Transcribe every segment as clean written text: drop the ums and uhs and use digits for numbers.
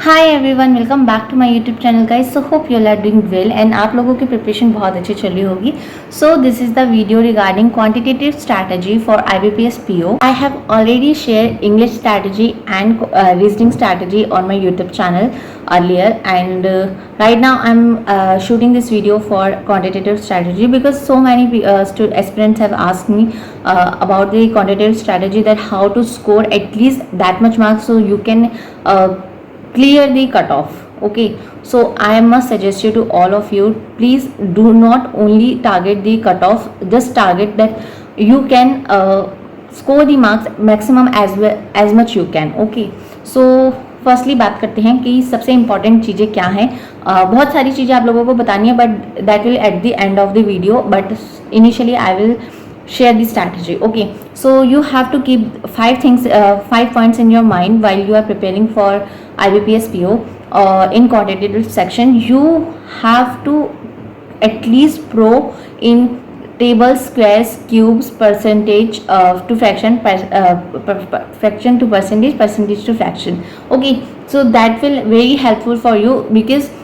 Hi everyone, welcome back to my YouTube channel guys. So hope you are doing well and आप लोगों की preparation बहुत अच्छी चली होगी। So this is the video regarding quantitative strategy for IBPS PO. I have already shared English strategy and reasoning strategy on my YouTube channel earlier, and right now I'm shooting this video for quantitative strategy because so many aspirants have asked me about the quantitative strategy, that how to score at least that much marks so you can clear the cutoff. Okay, so I must suggest you to all of you, please do not only target the cutoff, just target that you can score the marks maximum as much you can. Okay, so firstly बात करते हैं कि सबसे important चीज़ें क्या हैं। बहुत सारी चीज़ें आप लोगों को बतानी है, but that will at the end of the video, but initially I will share the strategy. Okay, so you have to keep 5 points in your mind while you are preparing for IBPS PO. In quantitative section, you have to at least pro in tables, squares, cubes, percentage to fraction, fraction to percentage, percentage to fraction. Okay, so that will very helpful for you because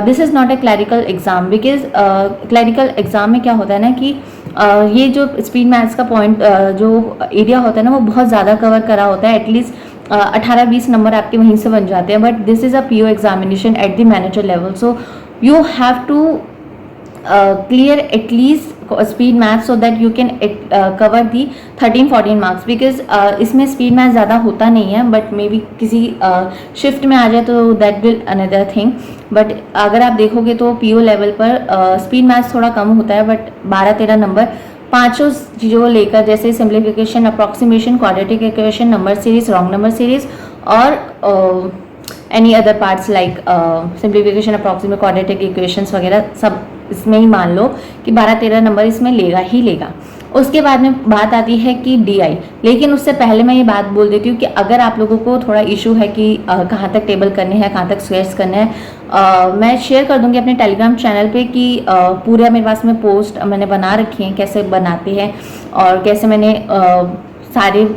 this is not a clerical exam. Because clerical exam में क्या होता है ना कि ये जो speed maths का point जो एरिया होता है ना, वो बहुत ज़्यादा कवर करा होता है। एटलीस्ट 18-20 नंबर आपके वहीं से बन जाते हैं। But this is a PO examination at the manager level, so you have to clear at least speed math so that you can cover the 13-14 marks because इसमें speed math ज़्यादा होता नहीं है, but maybe किसी shift में आ जाए तो that will another thing. but अगर आप देखोगे तो PO लेवल पर speed math थोड़ा कम होता है, but 12-13 नंबर पांचों चीज़ों को लेकर, जैसे simplification, approximation, quadratic equation, number series, wrong number series और any other parts like simplification, approximate, quadratic equations वगैरह सब इसमें ही मान लो कि 12-13 नंबर इसमें लेगा ही लेगा। उसके बाद में बात आती है कि DI, लेकिन उससे पहले मैं ये बात बोल देती हूँ कि अगर आप लोगों को थोड़ा इशू है कि कहाँ तक टेबल करने हैं, कहाँ तक स्क्वायर्स करने हैं, मैं शेयर कर दूँगी अपने टेलीग्राम चैनल पे कि पूरा मेरे पास में पोस्ट मैंने बना रखी हैं कैसे बनाते हैं और कैसे मैंने सारे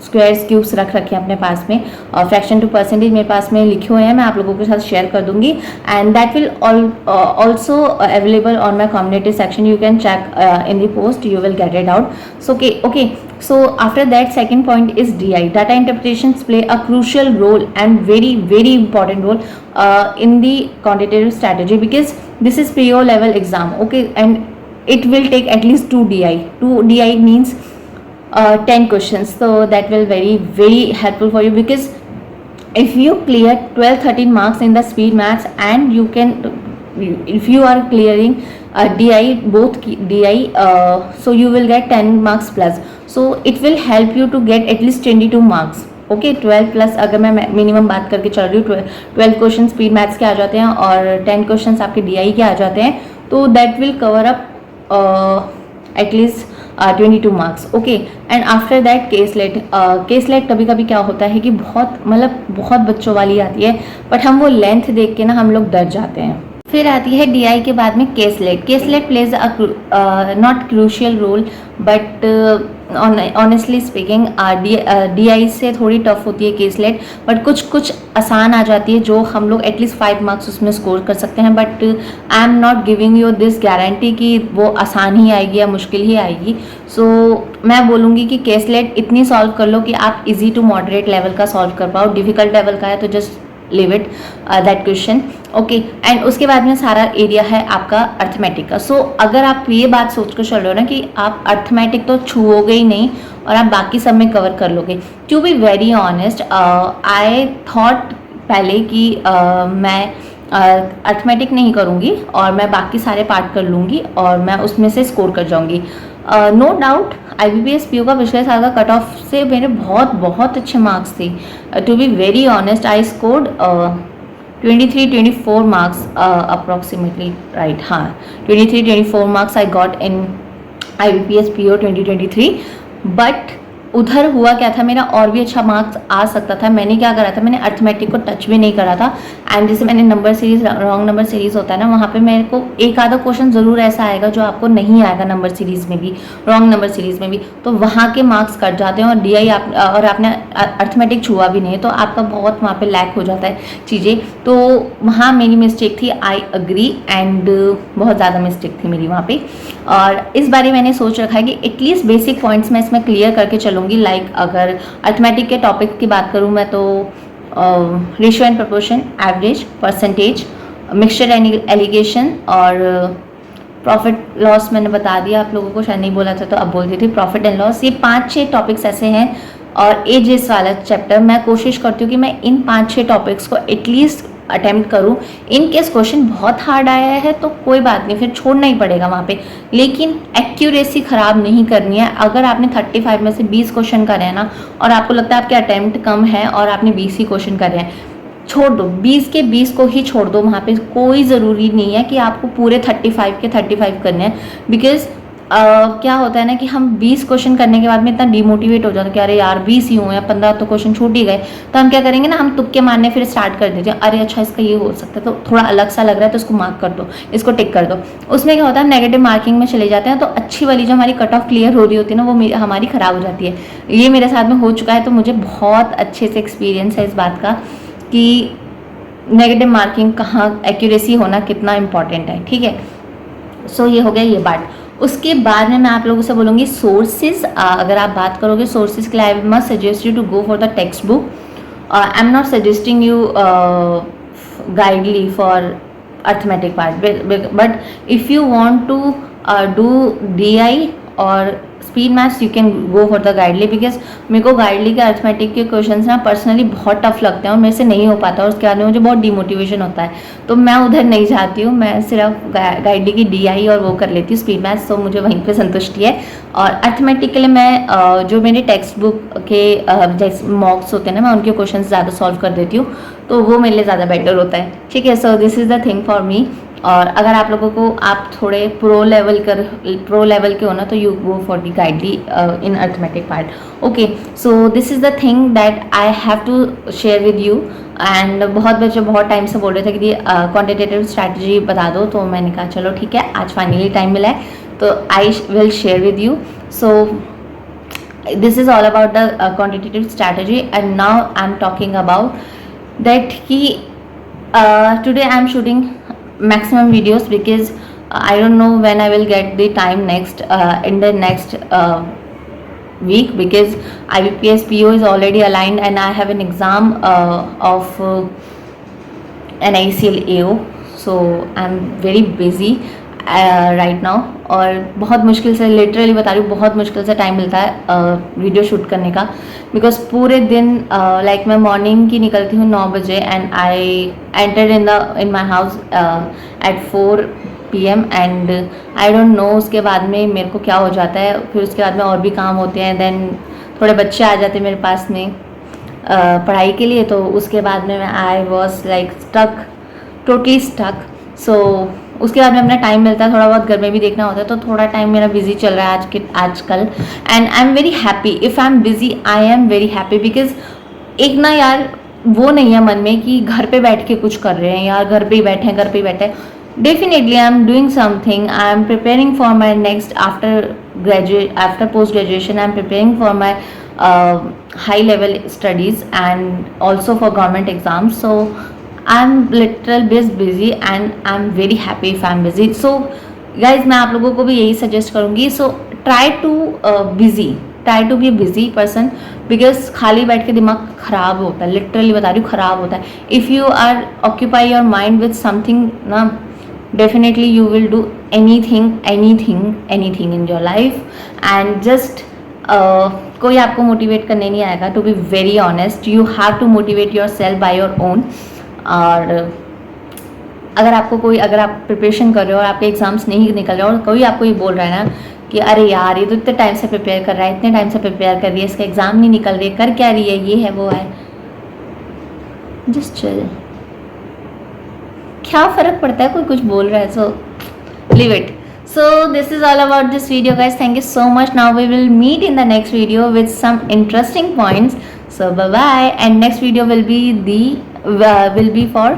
स्क्वायर्स, क्यूब्स रख रखे हैं अपने पास में, और फ्रैक्शन टू परसेंटेज मेरे पास में लिखे हुए हैं, मैं आप लोगों के साथ शेयर कर दूंगी। And that will also available on my community section, you can check in the post, you will get it out. So okay, so after that, second point is DI. Data interpretations play a crucial role and very important role in the quantitative strategy because this is PO level exam. Okay, and it will take at least 2 DI. 2 DI means 10 questions, so that will very helpful for you because if you clear 12-13 marks in the speed maths and you can, if you are clearing DI, both DI, so you will get 10 marks plus, so it will help you to get at least 22 marks. Okay, 12 plus अगर मैं minimum बात करके चल रही हूँ, 12 question speed maths के आ जाते हैं और 10 क्वेश्चन आपके DI के आ जाते हैं, तो that will cover up at least 22 marks. Okay, and after that caselet कभी कभी क्या होता है कि बहुत बच्चों वाली आती है, बट हम वो लेंथ देख के ना हम लोग डर जाते हैं। फिर आती है DI के बाद में caselet plays a not crucial role, but honestly speaking DI से थोड़ी टफ होती है केसलेट, बट कुछ आसान आ जाती है जो हम लोग एटलीस्ट 5 मार्क्स उसमें स्कोर कर सकते हैं। But I am not giving you this guarantee कि वो आसान ही आएगी या मुश्किल ही आएगी। सो मैं बोलूँगी कि केसलेट इतनी सॉल्व कर लो कि आप इजी टू मॉडरेट लेवल का सॉल्व कर पाओ। डिफिकल्ट लेवल का है तो just live it that question. Okay, and उसके बाद में सारा एरिया है आपका अर्थमेटिक का। सो अगर आप ये बात सोच कर चल रहे हो ना कि आप अर्थमेटिक तो छुओगे ही नहीं और आप बाकी सब में कवर कर लोगे, to be very honest I thought पहले कि मैं अर्थमेटिक नहीं करूँगी और मैं बाकी सारे पार्ट कर लूँगी और मैं उसमें से स्कोर कर जाऊँगी। नो डाउट IBPS PO का पिछले साल का कट ऑफ से मेरे बहुत अच्छे मार्क्स थे। To be very honest, I scored 23-24 marks approximately, right, हाँ 23-24 marks I got in IBPS PO 2023, but उधर हुआ क्या था, मेरा और भी अच्छा मार्क्स आ सकता था। मैंने क्या करा था, मैंने अर्थमेटिक को टच भी नहीं करा था। एंड जैसे मैंने number series, wrong number series होता है ना, वहाँ पे मेरे को एक आधा क्वेश्चन ज़रूर ऐसा आएगा जो आपको नहीं आएगा नंबर सीरीज में भी, रॉन्ग नंबर सीरीज में भी, तो वहाँ के मार्क्स कट जाते हैं। और DI आप और आपने अर्थमेटिक छुआ भी नहीं है तो आपका बहुत वहाँ पे लैक हो जाता है चीज़ें। तो वहाँ मेरी मिस्टेक थी, आई अग्री, एंड बहुत ज़्यादा मिस्टेक थी मेरी वहाँ पे। और इस बारे मैंने सोच रखा है कि एटलीस्ट बेसिक पॉइंट्स मैं इसमें क्लियर करके चलूँगी। लाइक अगर अर्थमेटिक के टॉपिक की बात करूँ मैं, तो ratio and proportion, average, percentage, mixture and allegation, और प्रॉफिट लॉस मैंने बता दिया आप लोगों को, शायद नहीं बोला था तो अब बोल दी थी, प्रॉफिट एंड लॉस। ये 5-6 टॉपिक्स ऐसे हैं। और एजेस वाला चैप्टर मैं कोशिश करती हूँ कि मैं इन 5-6 टॉपिक्स को एटलीस्ट अटेम्प्ट करूँ। इन केस क्वेश्चन बहुत हार्ड आया है तो कोई बात नहीं, फिर छोड़ना ही पड़ेगा वहाँ पे, लेकिन एक्यूरेसी ख़राब नहीं करनी है। अगर आपने 35 में से 20 क्वेश्चन करे हैं ना, और आपको लगता है आपके अटेम्प्ट कम है और आपने 20 ही क्वेश्चन करे हैं, छोड़ दो, 20 के 20 को ही छोड़ दो। वहाँ पे कोई ज़रूरी नहीं है कि आपको पूरे 35 के 35 करने हैं। बिकॉज क्या होता है ना कि हम 20 क्वेश्चन करने के बाद में इतना डिमोटिवेट हो जाता है कि अरे यार 20 ही हुए या 15 तो क्वेश्चन छूट ही गए, तो हम क्या करेंगे ना, हम तुक्के मारने फिर स्टार्ट कर देते हैं। अरे अच्छा इसका ये हो सकता है, तो थोड़ा अलग सा लग रहा है तो इसको मार्क कर दो, इसको टिक कर दो। उसमें क्या होता है, नेगेटिव मार्किंग में चले जाते हैं, तो अच्छी वाली जो हमारी कट ऑफ क्लियर हो रही होती है ना, वो हमारी ख़राब हो जाती है। ये मेरे साथ में हो चुका है, तो मुझे बहुत अच्छे से एक्सपीरियंस है इस बात का कि नेगेटिव मार्किंग कहाँ, एक्यूरेसी होना कितना इंपॉर्टेंट है। ठीक है, सो ये हो गया ये बात। उसके बाद में मैं आप लोगों से बोलूँगी सोर्सेज। अगर आप बात करोगे सोर्सेज के लिए, I must suggest you to go for the text book. I am not suggesting you Guidely for arithmetic part, but if you want to do DI और speed maths, you can go for the Guidely. Because मेरे को गाइडली के arithmetic के question ना personally बहुत tough लगते हैं और मेरे से नहीं हो पाता, और उसके बाद में मुझे बहुत डिमोटिवेशन होता है, तो मैं उधर नहीं जाती हूँ। मैं सिर्फ गाइडली की DI और वो कर लेती हूँ, स्पीड मैथ्स, तो मुझे वहीं पे संतुष्टि है। और अर्थमेटिक के लिए मैं जो मेरे टेक्स्ट बुक के जैसे मॉक्स होते हैं ना, मैं उनके क्वेश्चन ज़्यादा सॉल्व कर देती हूँ, तो वो मेरे लिए ज़्यादा बेटर होता है। ठीक है, सो this is the thing for me. और अगर आप लोगों को, आप थोड़े प्रो लेवल के हो ना, तो you go for the Guidely in arithmetic part. Okay, so this is the thing that I have to share with you. And बहुत बच्चे बहुत टाइम से बोल रहे थे कि क्वांटिटेटिव स्ट्रैटेजी बता दो, तो मैंने कहा चलो ठीक है, आज फाइनली टाइम मिला है, तो आई will share with you. So this is all about the quantitative strategy, and now I'm talking about that ki today I'm shooting maximum videos because I don't know when I will get the time next in the next week, because IBPS PO is already aligned and I have an exam of NICL AO, so I'm very busy right now. और बहुत मुश्किल से, literally बता रही हूँ, बहुत मुश्किल से टाइम मिलता है वीडियो शूट करने का। बिकॉज पूरे दिन लाइक मैं मॉर्निंग की निकलती हूँ 9 बजे, and I enter in my house at 4 PM, and I don't know उसके बाद में मेरे को क्या हो जाता है। फिर उसके बाद में और भी काम होते हैं, देन थोड़े बच्चे आ जाते हैं मेरे पास में पढ़ाई के लिए, तो उसके बाद में I was like stuck, totally stuck. So उसके बाद में अपना टाइम मिलता है, थोड़ा बहुत घर में भी देखना होता है, तो थोड़ा टाइम मेरा बिजी चल रहा है आजकल। And I am very happy, if I am busy I am very happy, because एक ना यार वो नहीं है मन में कि घर पे बैठ के कुछ कर रहे हैं, यार घर पे ही बैठे हैं, घर पे ही बैठे हैं। Definitely I am doing something, I am preparing for my next after post graduation, I am preparing for my high level studies and also for government exams. So I'm little bit busy and I'm very happy if I'm busy. So guys, मैं आप लोगों को भी यही suggest करूँगी, so try to be a busy person, because खाली बैठ के दिमाग खराब होता है, लिटरली बता रही हूँ खराब होता है। If you are occupy your mind with something ना, definitely you will do anything in your life, and just कोई आपको मोटिवेट करने नहीं आएगा। To be very honest, you have to motivate yourself by your own. और अगर आप preparation कर रहे हो और आपके एग्जाम्स नहीं निकल रहे और कोई आपको ये बोल रहा है ना कि अरे यार ये तो इतने टाइम से प्रिपेयर कर रहा है, इतने टाइम से प्रिपेयर कर रही है, इसका एग्ज़ाम नहीं निकल रही है, कर क्या रही है, ये है वो है, जस्ट चिल। क्या फ़र्क पड़ता है कोई कुछ बोल रहा है, so leave it. So this is all about this video, guys. Thank you so much. Now we will meet in the next video with some interesting points. So bye bye, and next video will be for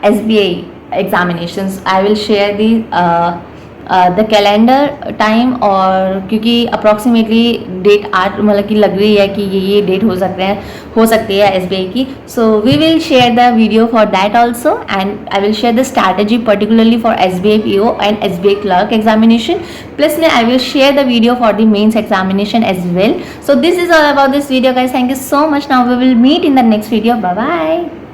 SBI examinations. I will share the calendar time, और क्योंकि approximately date आज मतलब कि लग रही है कि ये डेट हो सकती है SBI की. So we will share the video for that also, and I will share the strategy particularly for SBI PO and SBI clerk examination. Plus I will share the video for the mains examination as well. So this is all about this video, guys. Thank you so much. Now we will meet in the next video. Bye bye.